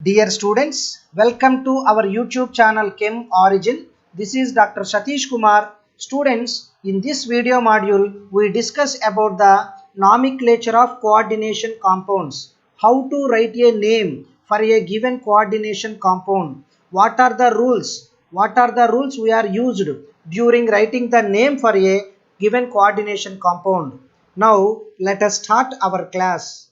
Dear students, welcome to our YouTube channel Chem Origin. This is Dr. Satish Kumar. Students, in this video module, we discuss about the nomenclature of coordination compounds. How to write a name for a given coordination compound. What are the rules? What are the rules we are used during writing the name for a given coordination compound? Now, let us start our class.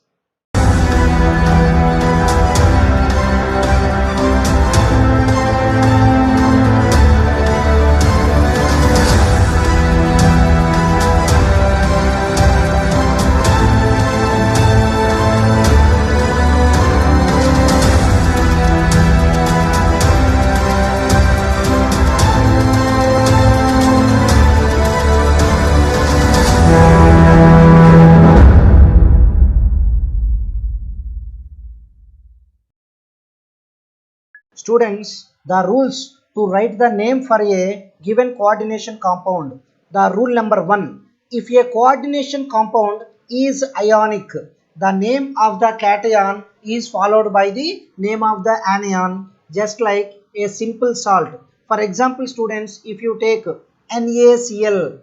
Students, the rules to write the name for a given coordination compound. The rule number 1. If a coordination compound is ionic, the name of the cation is followed by the name of the anion, just like a simple salt. For example, students, if you take NaCl,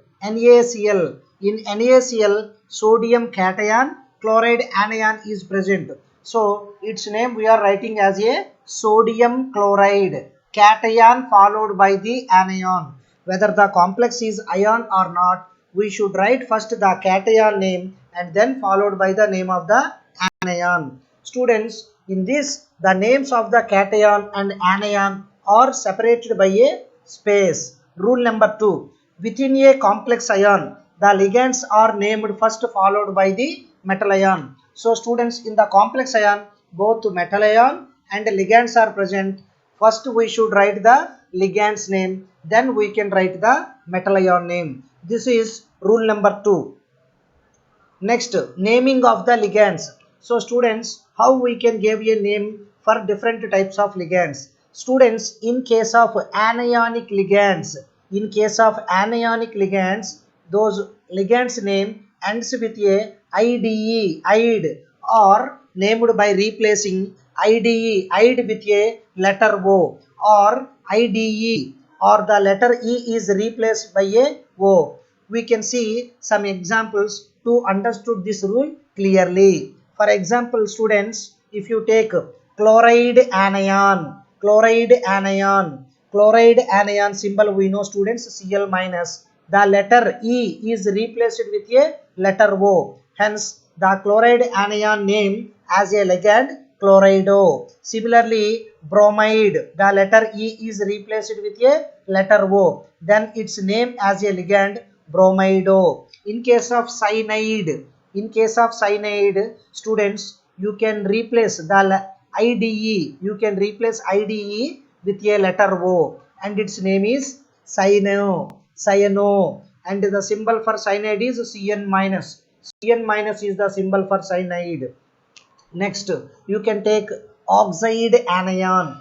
in NaCl, sodium cation, chloride anion is present. So its name we are writing as a sodium chloride, cation followed by the anion. Whether the complex is ion or not, we should write first the cation name and then followed by the name of the anion. Students, in this the names of the cation and anion are separated by a space. Rule number 2. Within a complex ion, the ligands are named first followed by the metal ion. So students, in the complex ion, both metal ion and ligands are present. First we should write the ligand's name, then we can write the metal ion name. This is rule number 2. Next, naming of the ligands. So students, how we can give a name for different types of ligands? Students, in case of anionic ligands, those ligands name ends with a IDE, or named by replacing IDE with a letter O, or IDE, or the letter E is replaced by a O. We can see some examples to understood this rule clearly. For example, students, if you take chloride anion, symbol we know students, Cl minus. The letter E is replaced with a letter O. Hence, the chloride anion name as a ligand chlorido. Similarly, bromide, the letter E is replaced with a letter O. Then its name as a ligand bromido. In case of cyanide, students, you can replace the IDE with a letter O, and its name is cyano, and the symbol for cyanide is Cn minus. Cn minus is the symbol for cyanide. Next, you can take oxide anion.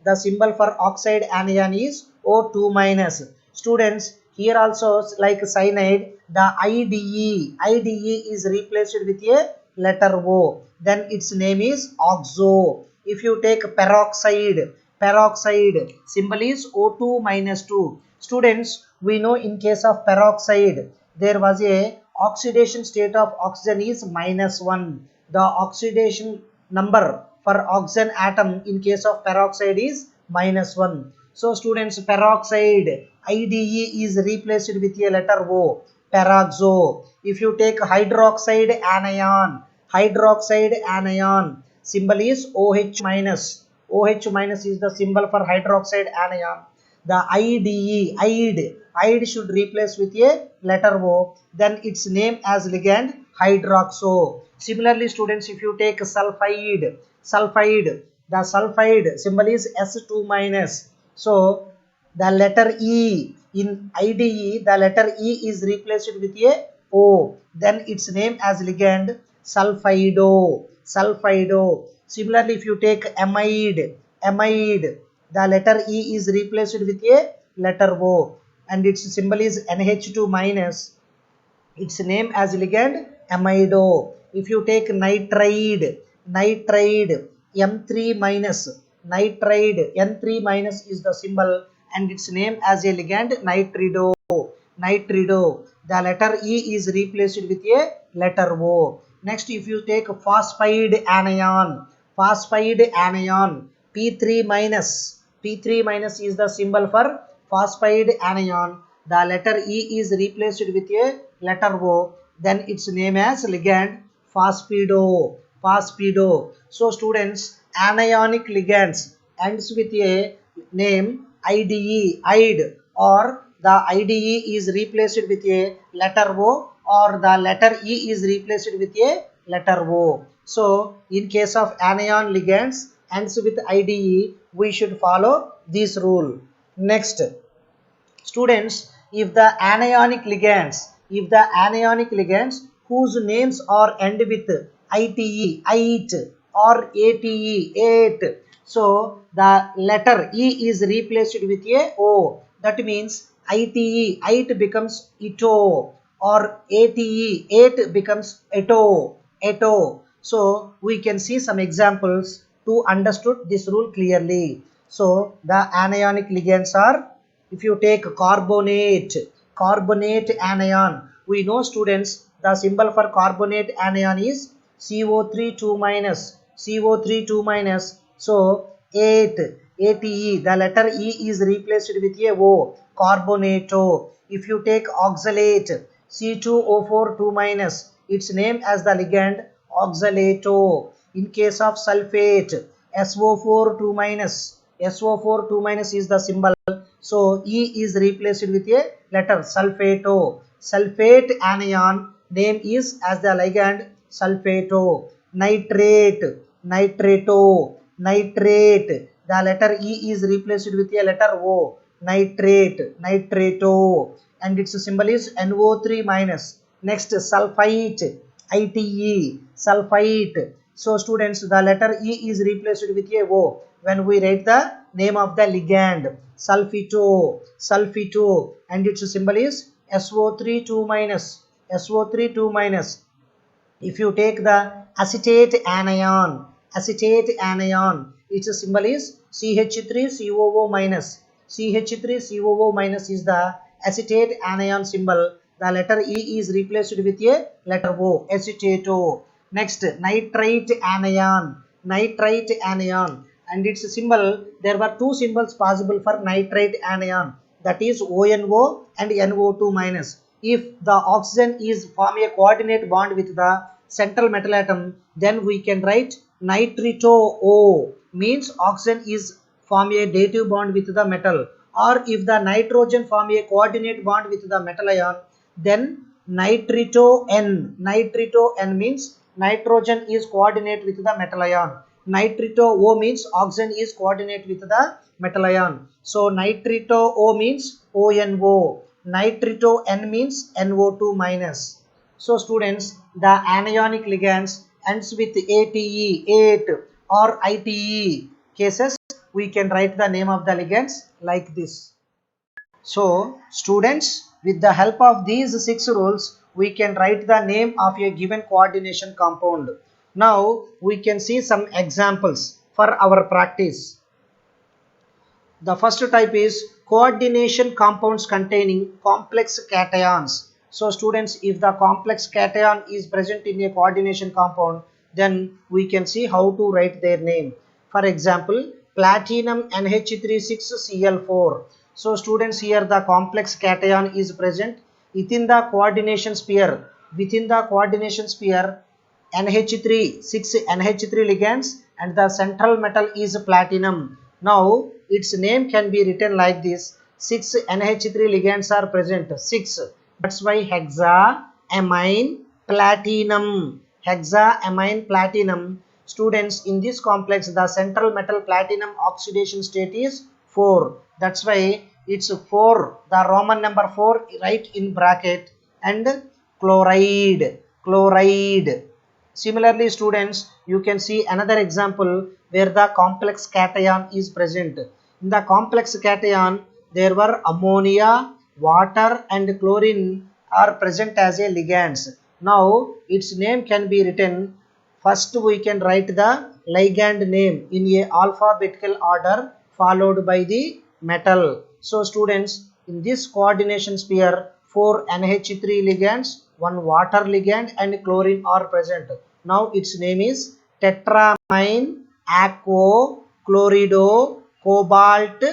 The symbol for oxide anion is O2 minus. Students, here also like cyanide, the IDE is replaced with a letter O. Then its name is oxo. If you take peroxide, symbol is O2 minus 2. Students, we know in case of peroxide, there was a oxidation state of oxygen is -1. The oxidation number for oxygen atom in case of peroxide is -1. So students, peroxide IDE is replaced with a letter O, peroxo. If you take hydroxide anion, symbol is OH minus. OH minus is the symbol for hydroxide anion. The IDE should replace with a letter O, then its name as ligand hydroxo. Similarly, students, if you take sulfide, the sulfide symbol is S2 minus. So the letter E in IDE, the letter E is replaced with a O, then its name as ligand sulfido. Similarly, if you take amide, the letter E is replaced with a letter O, and its symbol is NH2 minus. Its name as ligand amido. If you take nitride, nitride, M3 minus, nitride, N3 minus is the symbol and its name as a ligand nitrido, nitrido. The letter E is replaced with a letter O. Next, if you take phosphide anion, phosphide anion, P3 minus, P3 minus is the symbol for phosphide anion. The letter E is replaced with a letter O. Then its name as ligand phosphido, phosphido. So students, anionic ligands ends with a name IDE, IDE, or the IDE is replaced with a letter O, or the letter E is replaced with a letter O. So in case of anion ligands ends with IDE, we should follow this rule. Next, students, if the anionic ligands whose names are end with ITE, IT, or ATE, AT, so the letter E is replaced with a O. That means ITE, IT becomes ITO, or ATE, AT becomes ETO, ETO. So we can see some examples to understood this rule clearly. So the anionic ligands are, if you take carbonate, carbonate anion, we know students the symbol for carbonate anion is CO3 2 minus, CO3 2 minus. So 8, ATE, the letter E is replaced with a O, carbonato. If you take oxalate, C2O4 2 minus, its name as the ligand oxalato. In case of sulfate, SO4 2 minus, SO4 2 minus is the symbol. So E is replaced with a letter sulfato. Sulfate anion name is as the ligand sulfato. Nitrate, nitrato, nitrate. The letter E is replaced with a letter O. Nitrate, nitrato, and its symbol is NO3 minus. Next, sulfite, ITE, sulfite. So students, the letter E is replaced with a O when we write the name of the ligand sulfito, sulfito, and its symbol is SO3 2 minus, SO3 2 minus. If you take the acetate anion, acetate anion, its symbol is CH3COO minus, CH3COO minus is the acetate anion symbol. The letter E is replaced with a letter O, acetato. Next, nitrite anion, nitrite anion, and its symbol, there were two symbols possible for nitrite anion, that is ONO and NO2 minus. If the oxygen is form a coordinate bond with the central metal atom, then we can write nitrito O, means oxygen is form a dative bond with the metal. Or if the nitrogen form a coordinate bond with the metal ion, then nitrito N, nitrito N means nitrogen is coordinate with the metal ion. Nitrito O means oxygen is coordinate with the metal ion. So nitrito O means ONO, nitrito N means NO2 minus. So students, the anionic ligands ends with ATE, 8, or ITE cases, we can write the name of the ligands like this. So students, with the help of these 6 rules, we can write the name of a given coordination compound. Now we can see some examples for our practice. The first type is coordination compounds containing complex cations. So students, if the complex cation is present in a coordination compound, then we can see how to write their name. For example, platinum NH36Cl4. So students, here the complex cation is present within the coordination sphere. Within the coordination sphere, NH3, 6 NH3 ligands, and the central metal is platinum. Now its name can be written like this: 6 NH3 ligands are present, 6. That's why hexaamine platinum, hexaamine platinum. Students, in this complex the central metal platinum oxidation state is 4. That's why it's 4, the Roman number 4 right in bracket, and chloride, chloride. Similarly students, you can see another example where the complex cation is present. In the complex cation, there were ammonia, water, and chlorine are present as a ligands. Now its name can be written First we can write the ligand name in a alphabetical order followed by the metal. So students, in this coordination sphere, 4 NH3 ligands, 1 water ligand and chlorine are present. Now its name is tetramine aquo chlorido cobalt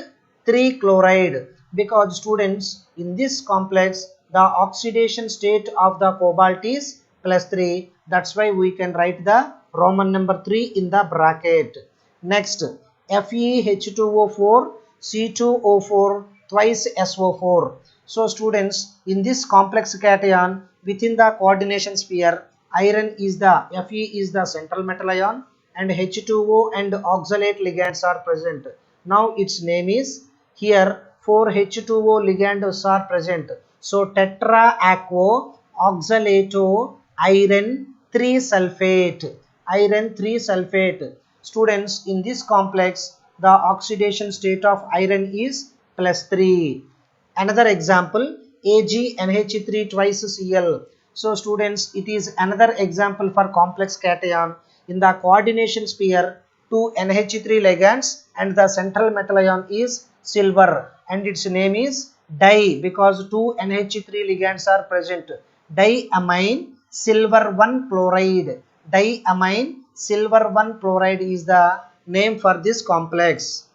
3 chloride, because students, in this complex the oxidation state of the cobalt is +3. That's why we can write the Roman number 3 in the bracket. Next, FeH2O4 C2O4 twice SO4. So students, in this complex cation within the coordination sphere, iron is the Fe is the central metal ion and H2O and oxalate ligands are present. Now its name is, here 4 H2O ligands are present. So tetra aquo oxalato iron 3 sulfate. Iron 3 sulfate. Students, in this complex the oxidation state of iron is +3. Another example, AgNH3 twice Cl. So students, it is another example for complex cation. In the coordination sphere, 2 NH3 ligands and the central metal ion is silver and its name is di, because 2 NH3 ligands are present. Diamine silver 1 chloride. Diamine silver 1 chloride is the name for this complex.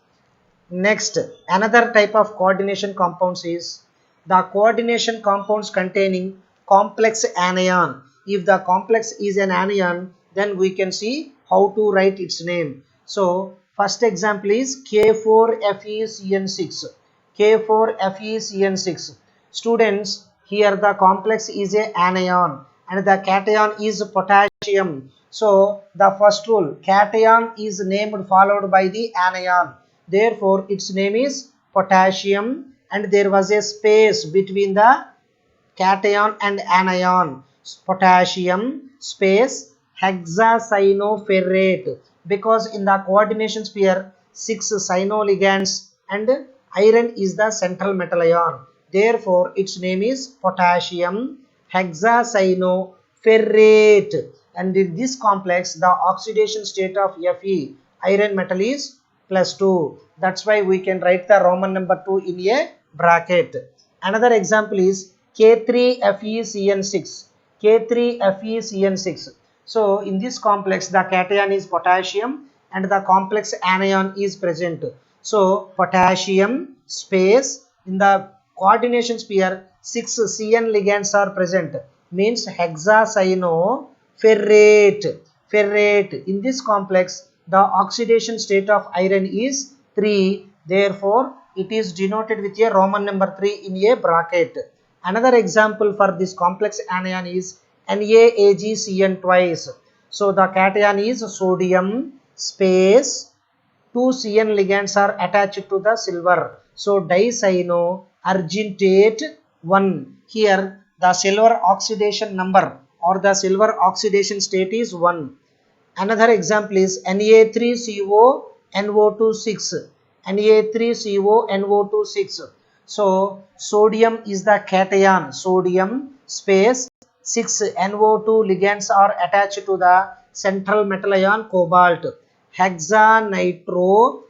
Next, another type of coordination compounds is the coordination compounds containing complex anion. If the complex is an anion, then we can see how to write its name. So, first example is K4FeCN6. K4FeCN6. Students, here the complex is a anion and the cation is potassium. So, the first rule, cation is named followed by the anion. Therefore, its name is potassium and there was a space between the cation and anion. Potassium space hexacyanoferrate, because in the coordination sphere 6 cyano-ligands and iron is the central metal ion. Therefore, its name is potassium hexacyanoferrate, and in this complex the oxidation state of Fe, iron metal, is +2. That's why we can write the Roman number 2 in a bracket. Another example is K3FeCN6. K3FeCN6. So in this complex the cation is potassium and the complex anion is present. So potassium space, in the coordination sphere 6 CN ligands are present, means hexacyanoferrate. Ferrate. In this complex the oxidation state of iron is 3. Therefore, it is denoted with a Roman number 3 in a bracket. Another example for this complex anion is NaAgCN twice. So, the cation is sodium space 2 CN ligands are attached to the silver. So, dicyanoargentate 1. Here, the silver oxidation number or the silver oxidation state is 1. Another example is Na3CO NO26. Na3CO NO26. So, sodium is the cation. Sodium space 6 NO2 ligands are attached to the central metal ion cobalt. Hexanitro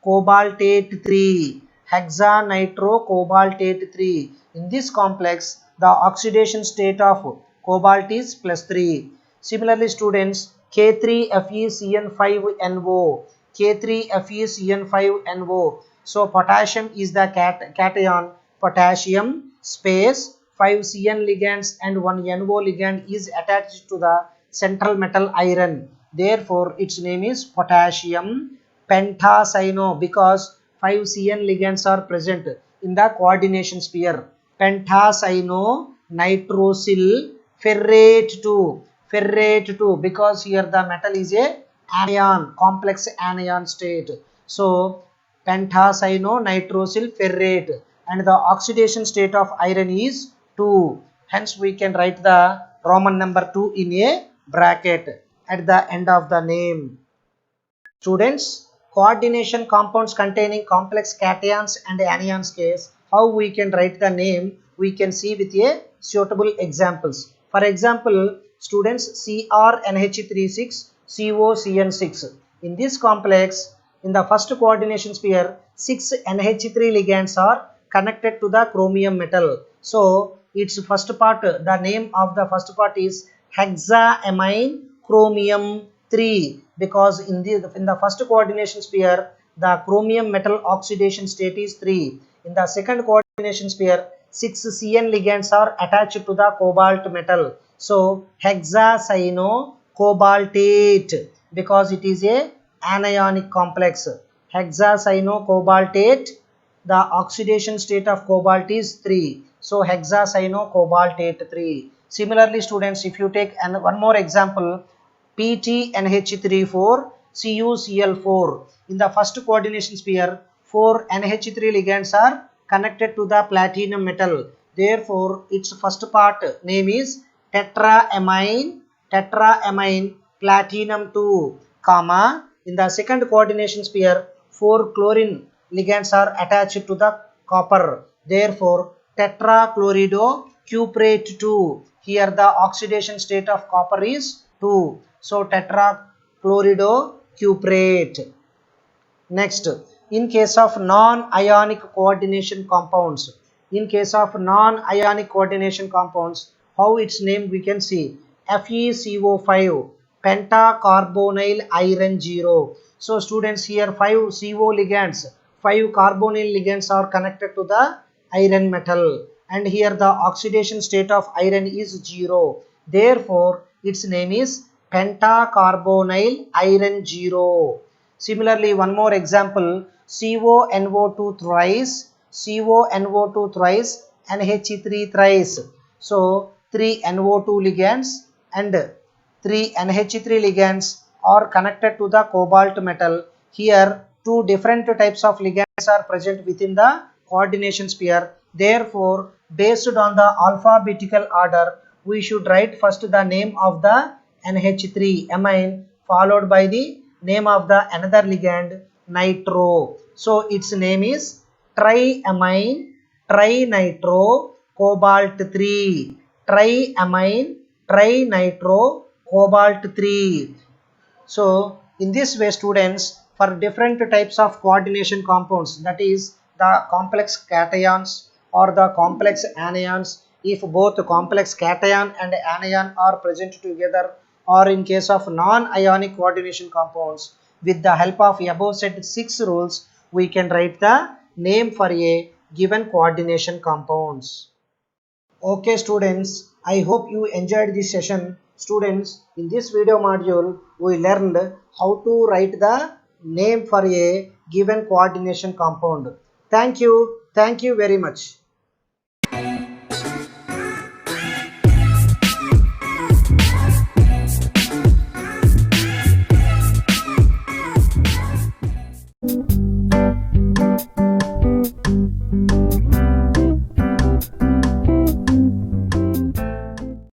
cobaltate 3. Hexanitro cobaltate 3. In this complex, the oxidation state of cobalt is +3. Similarly, students, K3FeCN5NO. K3FeCN5NO. So, potassium is the cation. Potassium space 5 CN ligands and 1 NO ligand is attached to the central metal iron. Therefore, its name is potassium pentacyano, because 5 CN ligands are present in the coordination sphere. Pentacyano nitrosyl ferrate 2. Ferrate 2, because here the metal is a anion, complex anion state. So, pentacyano nitrosyl ferrate, and the oxidation state of iron is 2. Hence, we can write the Roman number 2 in a bracket at the end of the name. Students, coordination compounds containing complex cations and anions case, how we can write the name, we can see with a suitable examples. For example, students CrNH36 COCN6. In this complex, in the first coordination pair, 6 NH3 ligands are connected to the chromium metal. So its first part, the name of the first part is hexaamine chromium 3, because in the first coordination pair the chromium metal oxidation state is 3. In the second coordination pair, 6 CN ligands are attached to the cobalt metal. So hexacyanocobaltate, because it is a anionic complex. Hexacyanocobaltate, the oxidation state of cobalt is 3. So hexacyanocobaltate 3. Similarly students, if you take one more example, PTNH34 CuCl4. In the first coordination pair, 4 NH3 ligands are connected to the platinum metal. Therefore, its first part name is tetraamine platinum 2, comma. In the second coordination pair, 4 chlorine ligands are attached to the copper. Therefore, tetrachloridocuprate 2. Here the oxidation state of copper is 2. So tetrachloridocuprate. Next, in case of non-ionic coordination compounds, how its name we can see, FeCO5, pentacarbonyl iron 0. So students, here 5 CO ligands, 5 carbonyl ligands are connected to the iron metal, and here the oxidation state of iron is 0. Therefore, its name is pentacarbonyl iron 0. Similarly, one more example, CONO2 thrice, NH3 thrice. So 3 NO2 ligands and 3 NH3 ligands are connected to the cobalt metal. Here two different types of ligands are present within the coordination pair. Therefore, based on the alphabetical order, we should write first the name of the NH3 amine, followed by the name of the another ligand nitro. So its name is triamine trinitro cobalt 3. Triamine trinitro cobalt 3. So in this way students, for different types of coordination compounds, that is the complex cations or the complex anions, if both complex cation and anion are present together, or in case of non-ionic coordination compounds, with the help of above said 6 rules, we can write the name for a given coordination compounds. Okay students, I hope you enjoyed this session. Students, in this video module, we learned how to write the name for a given coordination compound. Thank you very much.